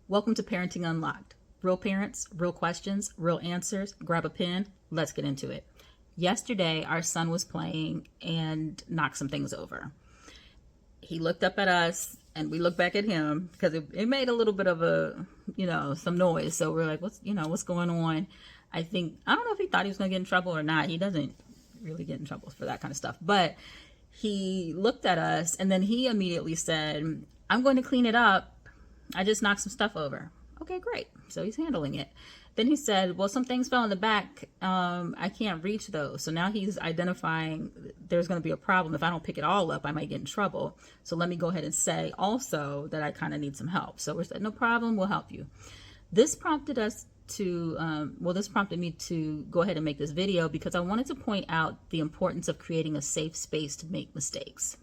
Welcome to Parenting Unlocked. Real parents, real questions, real answers. Grab a pen. Let's get into it. Yesterday, our son was playing and knocked some things over. He looked up at us and we looked back at him because it made a little bit of some noise. So we're like, what's going on? I don't know if he thought he was going to get in trouble or not. He doesn't really get in trouble for that kind of stuff. But he looked at us and then he immediately said, I'm going to clean it up. I just knocked some stuff over. Okay, great. So he's handling it. Then he said, well, some things fell in the back. I can't reach those. So now he's identifying there's going to be a problem. If I don't pick it all up, I might get in trouble. So let me go ahead and say also that I kind of need some help. So we said, no problem. We'll help you. This prompted us this prompted me to go ahead and make this video because I wanted to point out the importance of creating a safe space to make mistakes.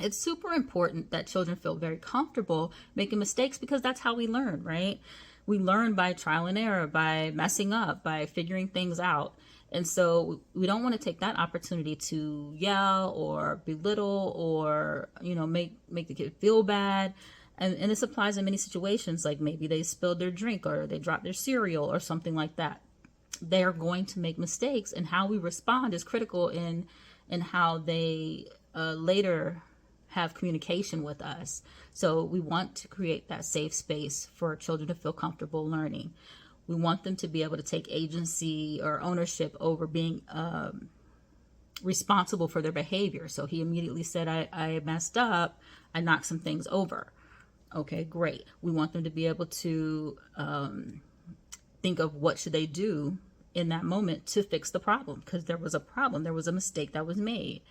It's super important that children feel very comfortable making mistakes because that's how we learn, right? We learn by trial and error, by messing up, by figuring things out. And so we don't want to take that opportunity to yell or belittle or, make the kid feel bad. And this applies in many situations, like maybe they spilled their drink or they dropped their cereal or something like that. They're going to make mistakes, and how we respond is critical in how they later have communication with us. So we want to create that safe space for children to feel comfortable learning. We want them to be able to take agency or ownership over being responsible for their behavior. So he immediately said, I messed up. I knocked some things over. Okay, great. We want them to be able to think of what should they do in that moment to fix the problem, because there was a problem. There was a mistake that was made.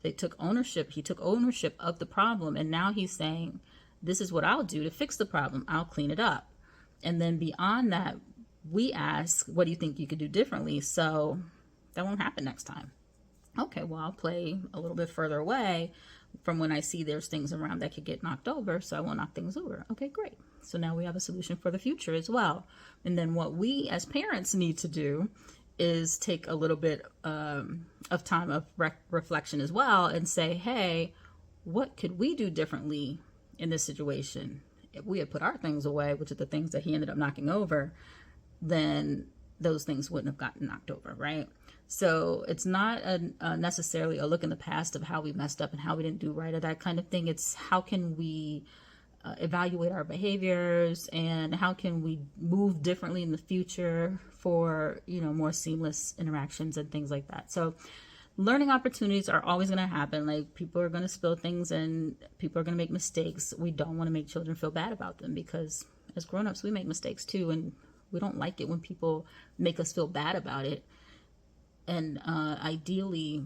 They took ownership. He took ownership of the problem. And now he's saying, this is what I'll do to fix the problem. I'll clean it up. And then beyond that, we ask, what do you think you could do differently so that won't happen next time? Okay, well, I'll play a little bit further away from when I see there's things around that could get knocked over, so I won't knock things over. Okay, great. So now we have a solution for the future as well. And then what we as parents need to do is take a little bit of time of reflection as well and say, hey, what could we do differently in this situation? If we had put our things away, which are the things that he ended up knocking over, then those things wouldn't have gotten knocked over, right? So it's not necessarily a look in the past of how we messed up and how we didn't do right or that kind of thing. It's how can we evaluate our behaviors and how can we move differently in the future for, more seamless interactions and things like that. So learning opportunities are always going to happen. Like, people are going to spill things and people are going to make mistakes. We don't want to make children feel bad about them because as grown-ups, we make mistakes too. And we don't like it when people make us feel bad about it. And ideally,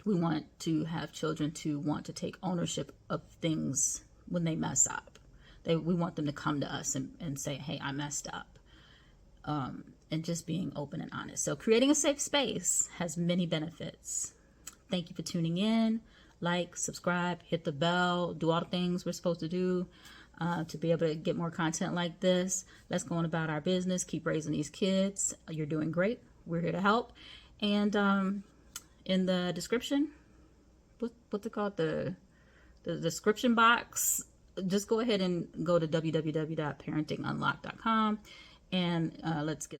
we want to have children to want to take ownership of things when they mess up. We want them to come to us and say, hey, I messed up. And just being open and honest. So creating a safe space has many benefits. Thank you for tuning in. Like, subscribe, hit the bell, do all the things we're supposed to do to be able to get more content like this. Let's go on about our business. Keep raising these kids. You're doing great. We're here to help. And in the description, what's it called? The description box, just go ahead and go to www.parentingunlocked.com and let's get